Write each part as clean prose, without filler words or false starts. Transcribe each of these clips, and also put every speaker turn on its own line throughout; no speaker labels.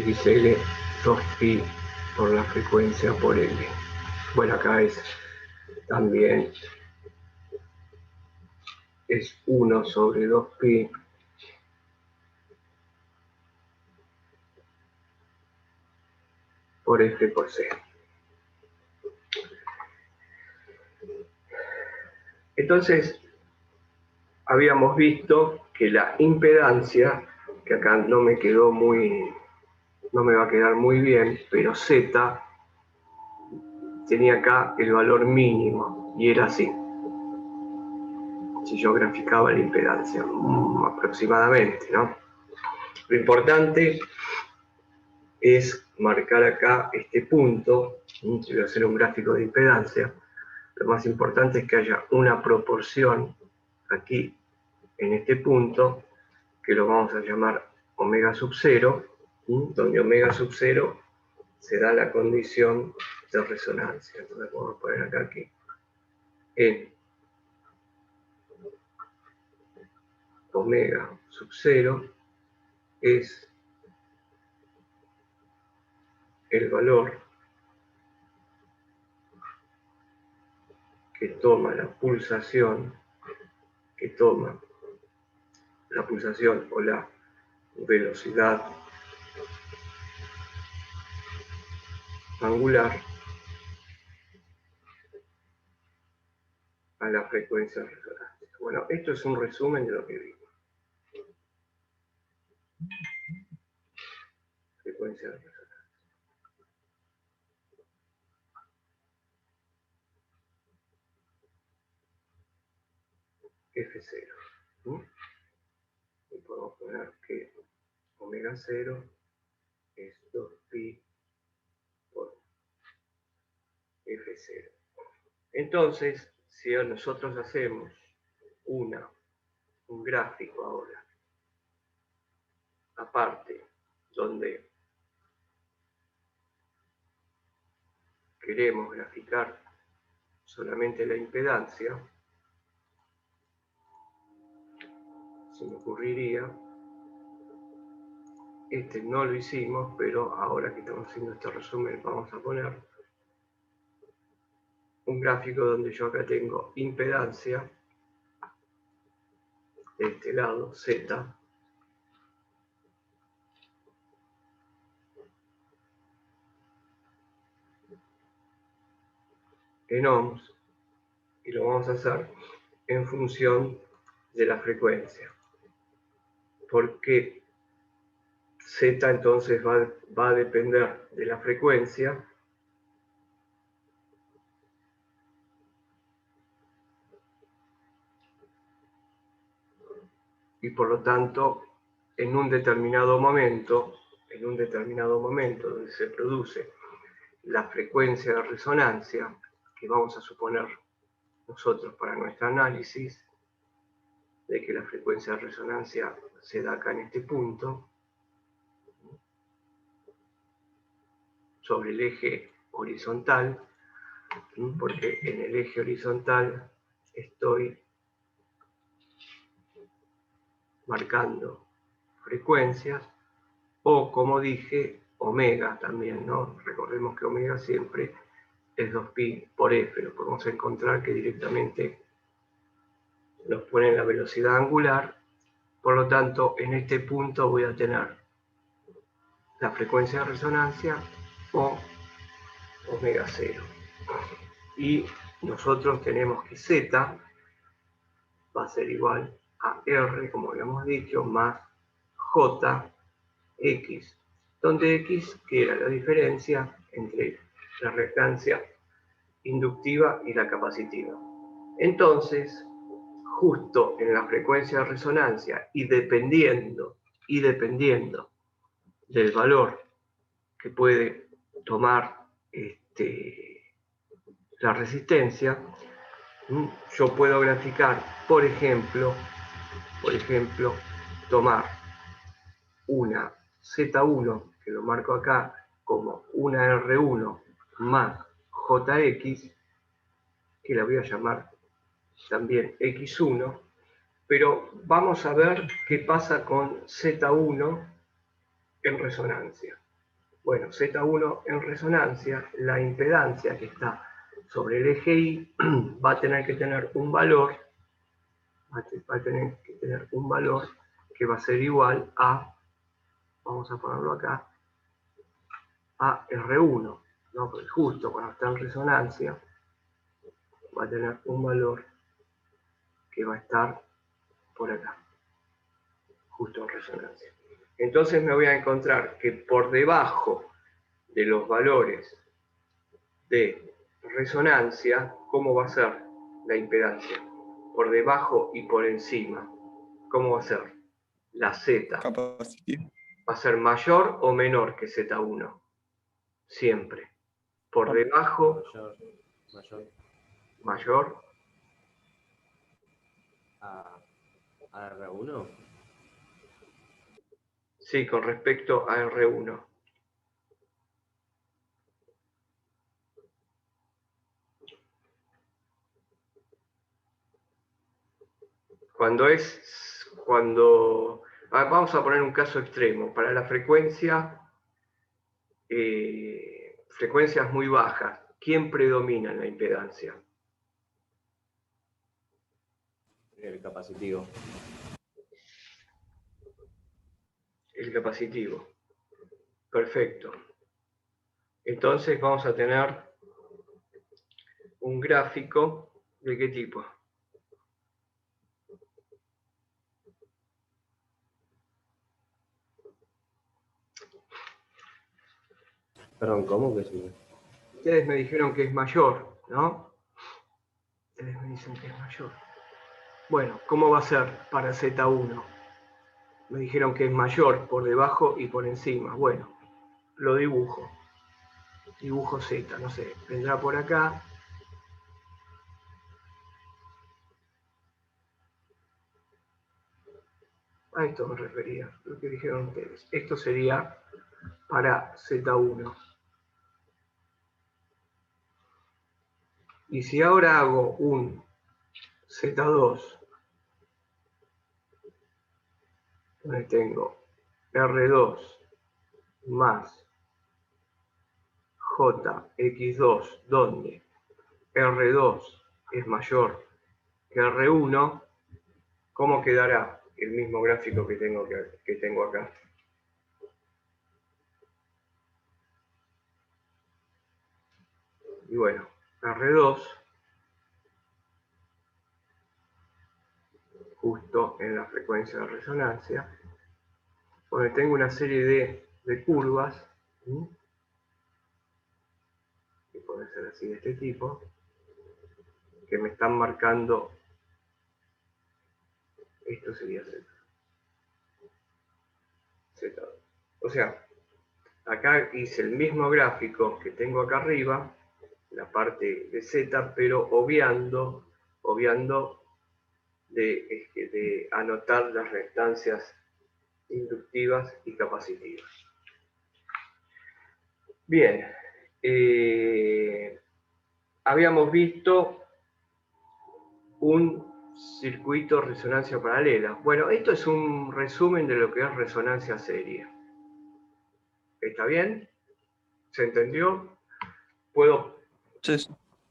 xl 2pi por la frecuencia por L. Bueno, acá es también es 1 sobre 2pi por F por C. Entonces, habíamos visto que la impedancia, que acá no me va a quedar muy bien, pero Z tenía acá el valor mínimo, y era así. Si yo graficaba la impedancia, aproximadamente, ¿no? Lo importante es marcar acá este punto. Si voy a hacer un gráfico de impedancia, lo más importante es que haya una proporción aquí, en este punto, que lo vamos a llamar omega sub 0, donde omega sub 0 se da la condición de resonancia. Entonces vamos a poner acá aquí en omega sub 0 es el valor que toma la pulsación, o la velocidad angular a la frecuencia de resonancia. Bueno, esto es un resumen de lo que vimos. Frecuencia de resonancia. F0. Y podemos poner que omega 0 es 2pi por F0. Entonces, si nosotros hacemos un gráfico ahora, aparte, donde queremos graficar solamente la impedancia, se me ocurriría, no lo hicimos, pero ahora que estamos haciendo este resumen vamos a poner un gráfico donde yo acá tengo impedancia de este lado, Z, en ohms, y lo vamos a hacer en función de la frecuencia, porque Z entonces va a depender de la frecuencia y por lo tanto en un determinado momento donde se produce la frecuencia de resonancia, que vamos a suponer nosotros para nuestro análisis, de que la frecuencia de resonancia se da acá en este punto, sobre el eje horizontal, porque en el eje horizontal estoy marcando frecuencias, o como dije, omega también, ¿no? Recordemos que omega siempre es 2pi por F, lo podemos encontrar que directamente nos pone la velocidad angular, por lo tanto en este punto voy a tener la frecuencia de resonancia o omega 0. Y nosotros tenemos que Z va a ser igual a R, como habíamos dicho, más JX, donde X, que era la diferencia entre la reactancia inductiva y la capacitiva. Entonces, justo en la frecuencia de resonancia y dependiendo del valor que puede tomar la resistencia, yo puedo graficar, por ejemplo, tomar una Z1, que lo marco acá como una R1 más JX, que la voy a llamar también X1, pero vamos a ver qué pasa con Z1 en resonancia. Bueno, Z1 en resonancia, la impedancia que está sobre el eje Y va a tener que tener un valor, que va a ser igual a, vamos a ponerlo acá, a R1, ¿no? Porque justo cuando está en resonancia va a tener un valor que va a estar por acá, justo en resonancia. Entonces me voy a encontrar que por debajo de los valores de resonancia, ¿cómo va a ser la impedancia? Por debajo y por encima, ¿cómo va a ser? La Z.
Capacitivo.
¿Va a ser mayor o menor que Z1? Siempre. Por debajo, mayor
a R1.
Sí, con respecto a R1. Vamos a poner un caso extremo, para la frecuencias muy bajas, ¿quién predomina en la impedancia?
El capacitivo.
El capacitivo. Perfecto. Entonces vamos a tener un gráfico ¿de qué tipo?
Perdón, ¿cómo que sí?
Ustedes me dijeron que es mayor, ¿no? Ustedes me dicen que es mayor. Bueno, ¿cómo va a ser para Z1? Me dijeron que es mayor por debajo y por encima. Bueno, lo dibujo. Dibujo Z, no sé, vendrá por acá. A esto me refería, lo que dijeron ustedes. Esto sería para Z1. Y si ahora hago un Z2, donde tengo R2 más JX2, donde R2 es mayor que R1, ¿cómo quedará el mismo gráfico que tengo acá? Y bueno, R2, justo en la frecuencia de resonancia, donde tengo una serie de curvas, ¿sí? Que pueden ser así de este tipo, que me están marcando, esto sería Z. Z. O sea, acá hice el mismo gráfico que tengo acá arriba, la parte de Z, pero obviando de anotar las restancias inductivas y capacitivas. Bien, habíamos visto un circuito de resonancia paralela. Bueno, esto es un resumen de lo que es resonancia serie. ¿Está bien? ¿Se entendió? ¿Puedo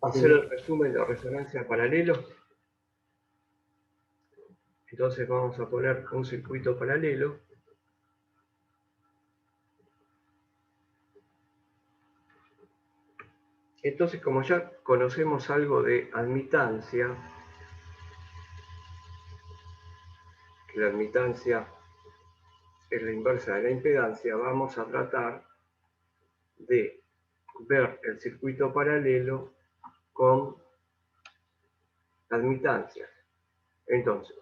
hacer el resumen de resonancia paralelo? Entonces vamos a poner un circuito paralelo. Entonces, como ya conocemos algo de admitancia, que la admitancia es la inversa de la impedancia, vamos a tratar de ver el circuito paralelo con admitancias. Entonces,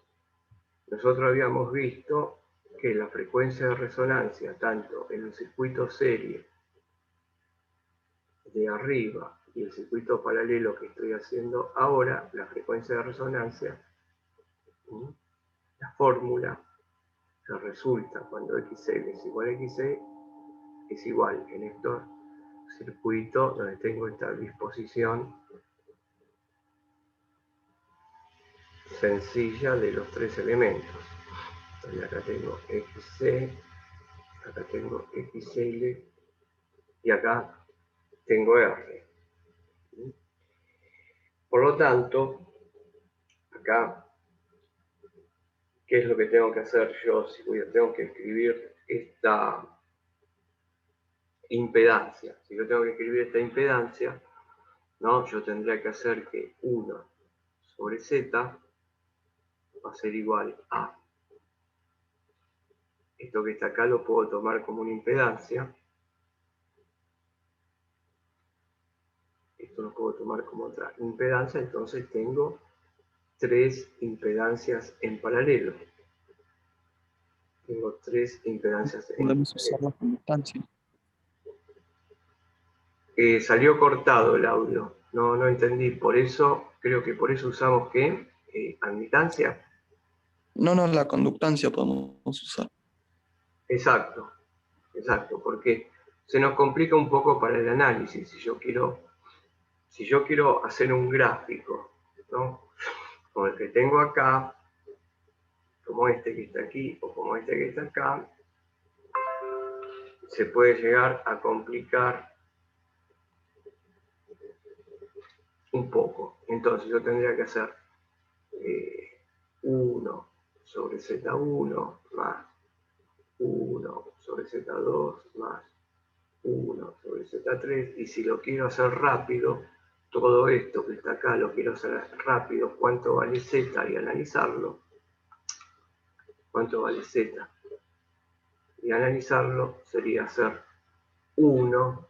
nosotros habíamos visto que la frecuencia de resonancia, tanto en el circuito serie de arriba y el circuito paralelo que estoy haciendo ahora, la frecuencia de resonancia, la fórmula que resulta cuando XL es igual a XC, es igual en estos circuitos donde tengo esta disposición sencilla de los tres elementos. Entonces acá tengo XC, acá tengo XL y acá tengo R. Por lo tanto, acá, ¿qué es lo que tengo que hacer yo? Si tengo que escribir esta impedancia. Si yo tengo que escribir esta impedancia, ¿no? Yo tendría que hacer que 1 sobre Z va a ser igual a esto que está acá, lo puedo tomar como una impedancia. Esto lo puedo tomar como otra impedancia, entonces tengo 3 impedancias en paralelo. Tengo 3 impedancias en
Podemos usar la conductancia.
Salió cortado el audio, no entendí, por eso, creo que por eso usamos ¿qué? Admitancia.
No, la conductancia podemos usar.
Exacto, porque se nos complica un poco para el análisis. Si yo quiero hacer un gráfico, ¿no? Como el que tengo acá, como este que está aquí o como este que está acá, se puede llegar a complicar un poco. Entonces yo tendría que hacer 1 sobre Z1 más 1 sobre Z2 más 1 sobre Z3, y si lo quiero hacer rápido, todo esto que está acá lo quiero hacer rápido, cuánto vale Z y analizarlo, cuánto vale Z y analizarlo sería hacer 1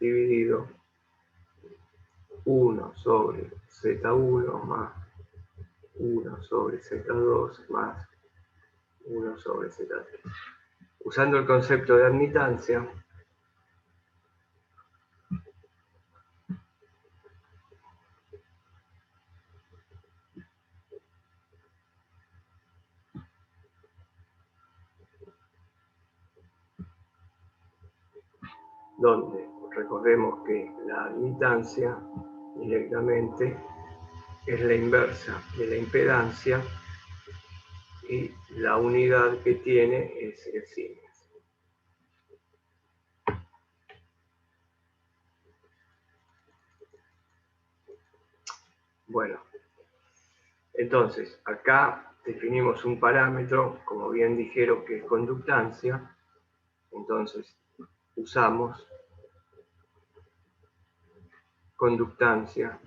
dividido 1 sobre Z1 más 1 sobre Z2 más 1 sobre Z3. Usando el concepto de admitancia, donde recordemos que la admitancia directamente es la inversa de la impedancia y la unidad que tiene es el siemens. Bueno, entonces acá definimos un parámetro, como bien dijeron, que es conductancia. Entonces usamos conductancia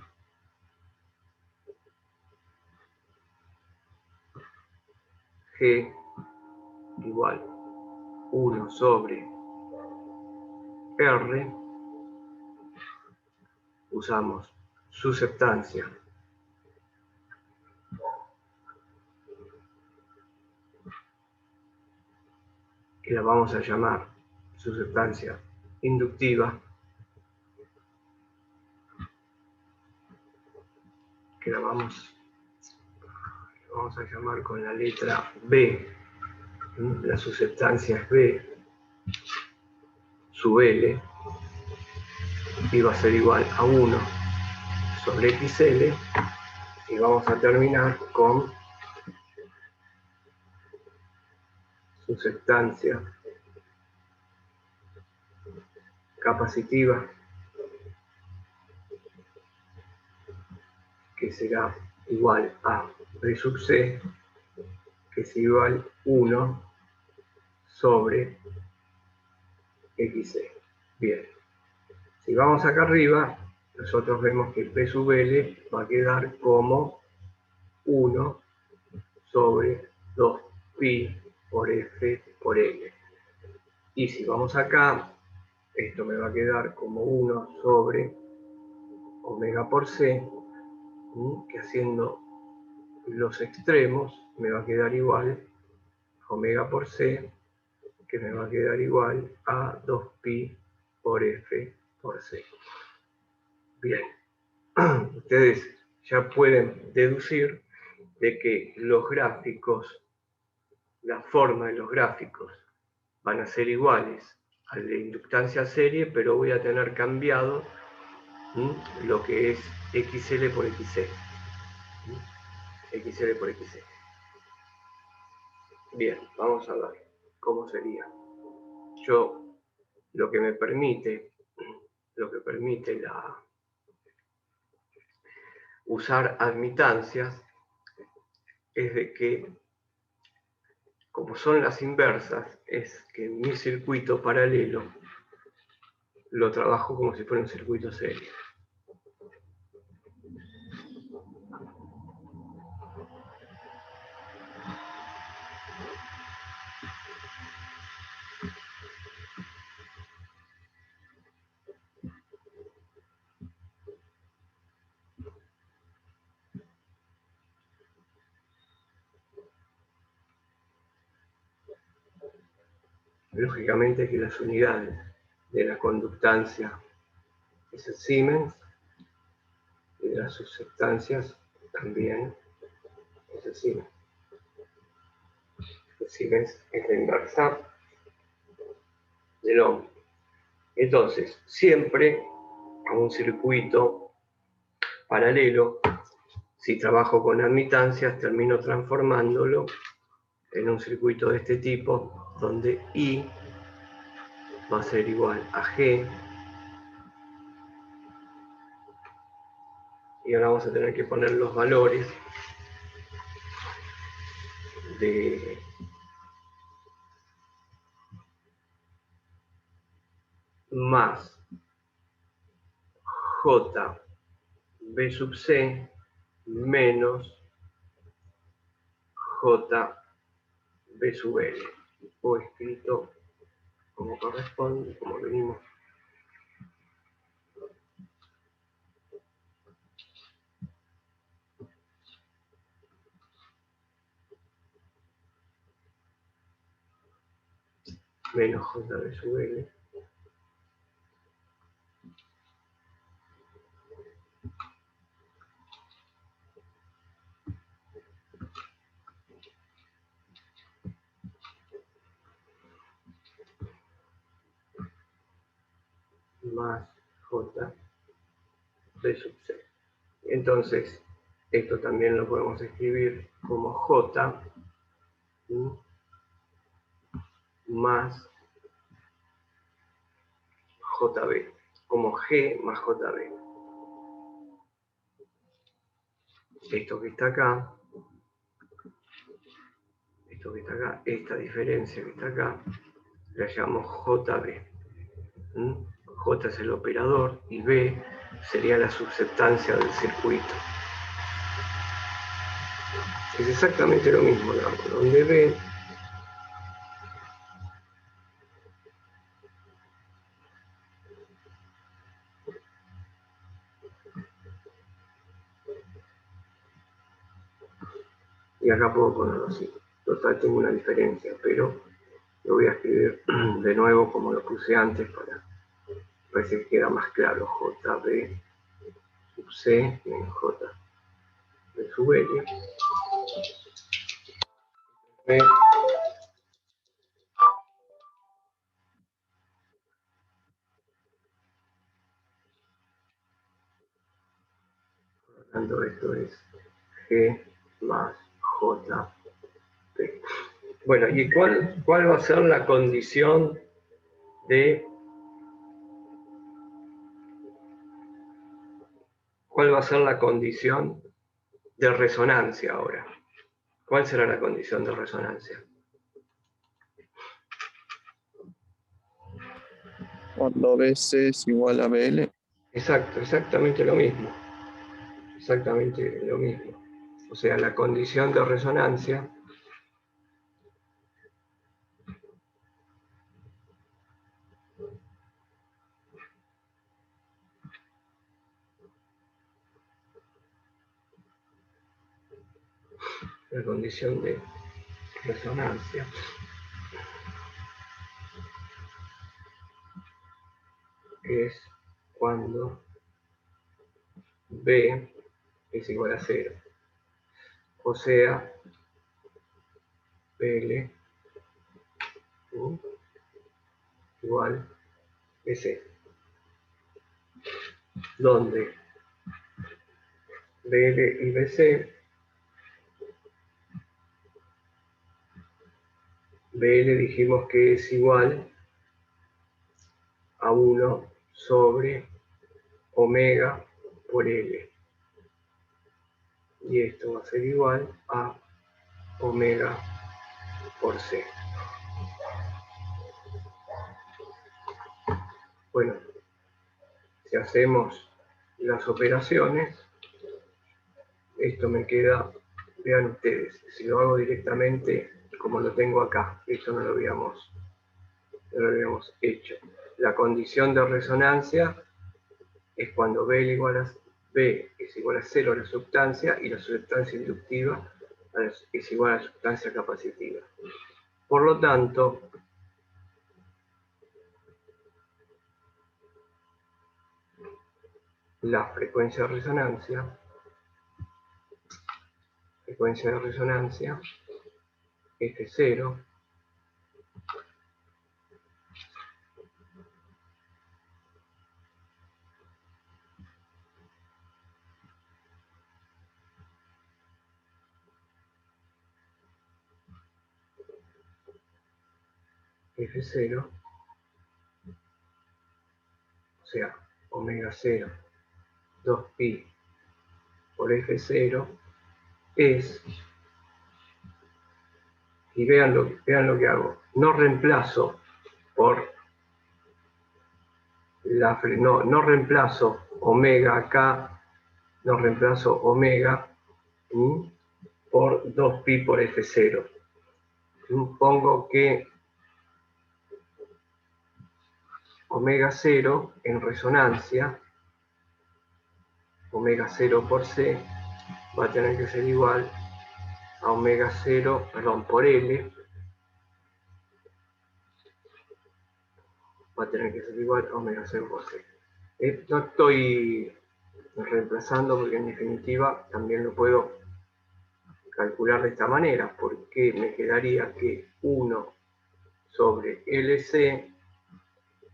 G igual 1 sobre R. Usamos susceptancia que la vamos a llamar susceptancia inductiva, que la vamos a llamar con la letra B. La susceptancia es B sub L, y va a ser igual a 1 sobre XL, y vamos a terminar con susceptancia capacitiva, que será igual a B sub C, que es igual 1 sobre XC. Bien, si vamos acá arriba, nosotros vemos que P sub L va a quedar como 1 sobre 2pi por F por L. Y si vamos acá, esto me va a quedar como 1 sobre omega por C, que haciendo los extremos me va a quedar igual a omega por C, que me va a quedar igual a 2pi por F por C. Bien, ustedes ya pueden deducir de que los gráficos, la forma de los gráficos van a ser iguales a la inductancia serie, pero voy a tener cambiado lo que es XL por XC. XL por XC. Bien, vamos a ver cómo sería. yo lo que permite usar admitancias es de que, como son las inversas, es que mi circuito paralelo lo trabajo como si fuera un circuito serie. Lógicamente que las unidades de la conductancia es el Siemens y de las susceptancias también es el Siemens. El Siemens es la inversa del ohm. Entonces, siempre a un circuito paralelo, si trabajo con admitancias, termino transformándolo en un circuito de este tipo, donde I va a ser igual a G, y ahora vamos a tener que poner los valores de más J B sub C menos J B sub L, o escrito como corresponde, como venimos. Menos JB sub L más JB sub C. Entonces, esto también lo podemos escribir como J más JB, como G más JB. Esto que está acá, esta diferencia que está acá, la llamo JB. J es el operador y B sería la susceptancia del circuito. Es exactamente lo mismo, donde B y acá puedo ponerlo así. Total, tengo una diferencia, pero lo voy a escribir de nuevo como lo puse antes para ver si queda más claro. JB sub C menos JB sub L. B por lo tanto, esto es G más JB. Bueno, ¿y cuál va a ser la condición de resonancia ahora? ¿Cuál será la condición de resonancia?
Cuando BC es igual a BL.
Exacto, exactamente lo mismo. Exactamente lo mismo. O sea, la condición de resonancia la condición de resonancia es cuando B es igual a 0. O sea, BL igual BC. Donde BL y BC, BL dijimos que es igual a 1 sobre omega por L. Y esto va a ser igual a omega por C. Bueno, si hacemos las operaciones, esto me queda, vean ustedes, si lo hago directamente como lo tengo acá, esto no lo habíamos hecho. La condición de resonancia es cuando B es igual a 0 la sustancia y la sustancia inductiva es igual a la sustancia capacitiva. Por lo tanto, la frecuencia de resonancia F0 F0, o sea, omega 0, 2pi por F0 es, y vean lo que hago, no reemplazo por no reemplazo omega acá, no reemplazo omega por 2pi por F0. Pongo que omega 0 en resonancia, omega 0 por C, va a tener que ser igual a omega 0, perdón, por L, va a tener que ser igual a omega 0 por C. No estoy reemplazando porque en definitiva también lo puedo calcular de esta manera, porque me quedaría que 1 sobre LC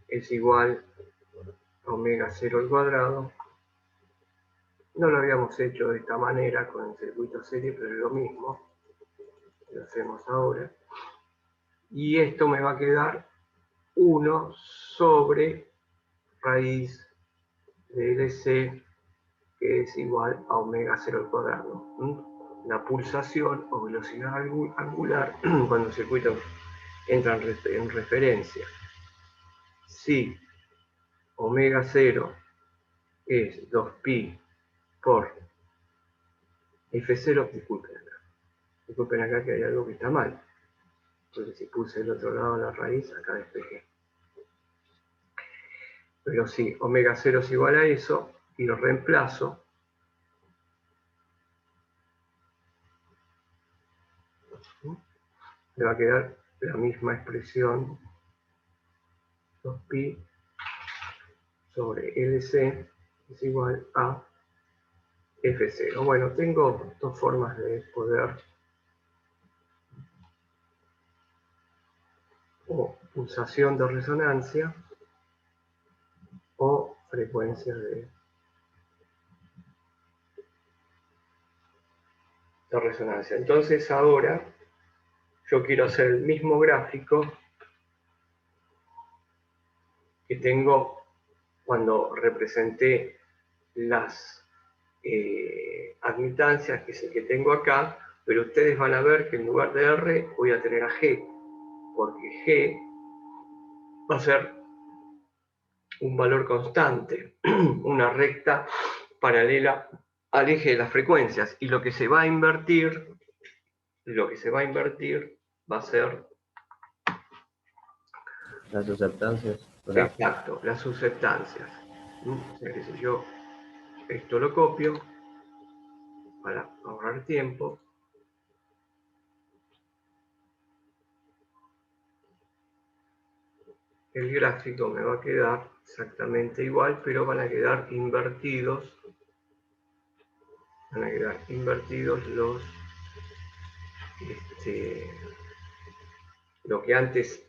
es igual a omega 0 al cuadrado. No lo habíamos hecho de esta manera con el circuito serie, pero es lo mismo. Lo hacemos ahora. Y esto me va a quedar 1 sobre raíz de LC, que es igual a omega 0 al cuadrado. La pulsación o velocidad angular cuando el circuito entra en referencia. Si omega 0 es 2pi por F0, disculpen acá que hay algo que está mal, porque si puse el otro lado la raíz, acá despejé. Pero sí, omega 0 es igual a eso, y lo reemplazo. Me va a quedar la misma expresión, 2pi sobre LC es igual a F0. Bueno, tengo dos formas de poder, o pulsación de resonancia, o frecuencia de resonancia. Entonces ahora yo quiero hacer el mismo gráfico que tengo cuando representé las admitancias, que es el que tengo acá, pero ustedes van a ver que en lugar de R voy a tener a G, porque G va a ser un valor constante, una recta paralela al eje de las frecuencias, y lo que se va a invertir va a ser
Las susceptancias. O sea,
exacto, las susceptancias. O sea que si yo esto lo copio para ahorrar tiempo, el gráfico me va a quedar exactamente igual, pero van a quedar invertidos los lo que antes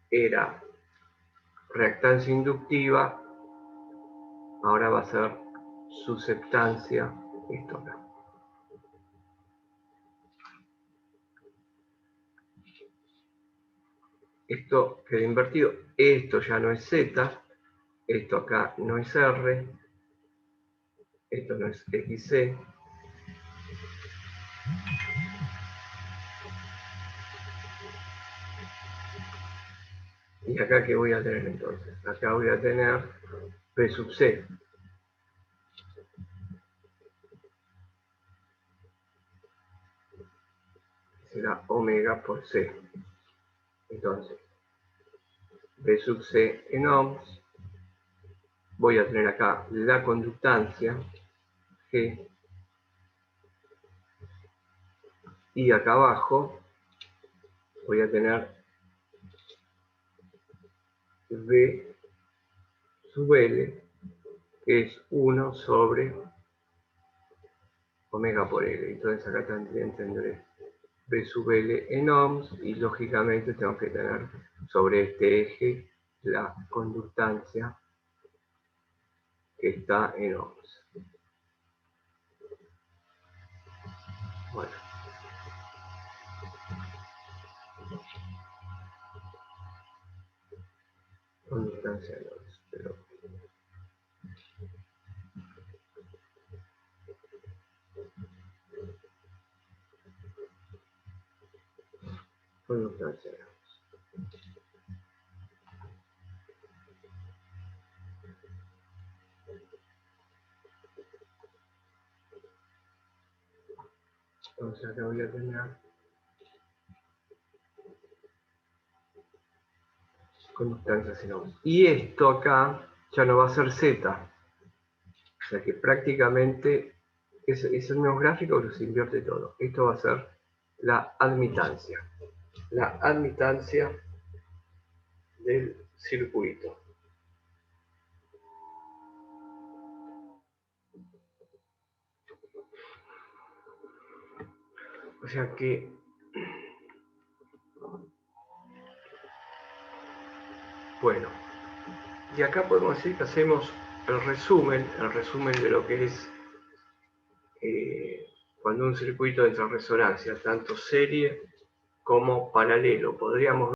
era reactancia inductiva, ahora va a ser susceptancia, esto acá. Esto queda invertido, esto ya no es Z, Esto acá no es R, esto no es XC. ¿Y acá qué voy a tener entonces? Acá voy a tener P sub C. Será omega por C. Entonces, B sub C en ohms. Voy a tener acá la conductancia, G. Y acá abajo voy a tener V sub L, que es 1 sobre omega por L. Entonces acá también tendré V sub L en ohms y lógicamente tengo que tener sobre este eje la conductancia que está en ohms. Bueno. Conductancia en ohms, pero conductancia en ohms. Entonces acá voy a tener conductancias en ohms. Y esto acá ya no va a ser Z. O sea que prácticamente es el mismo gráfico, pero se invierte todo. Esto va a ser la admitancia. La admitancia del circuito. O sea que bueno, y acá podemos decir que hacemos el resumen de lo que es cuando un circuito entra en resonancia, tanto serie como paralelo. Podríamos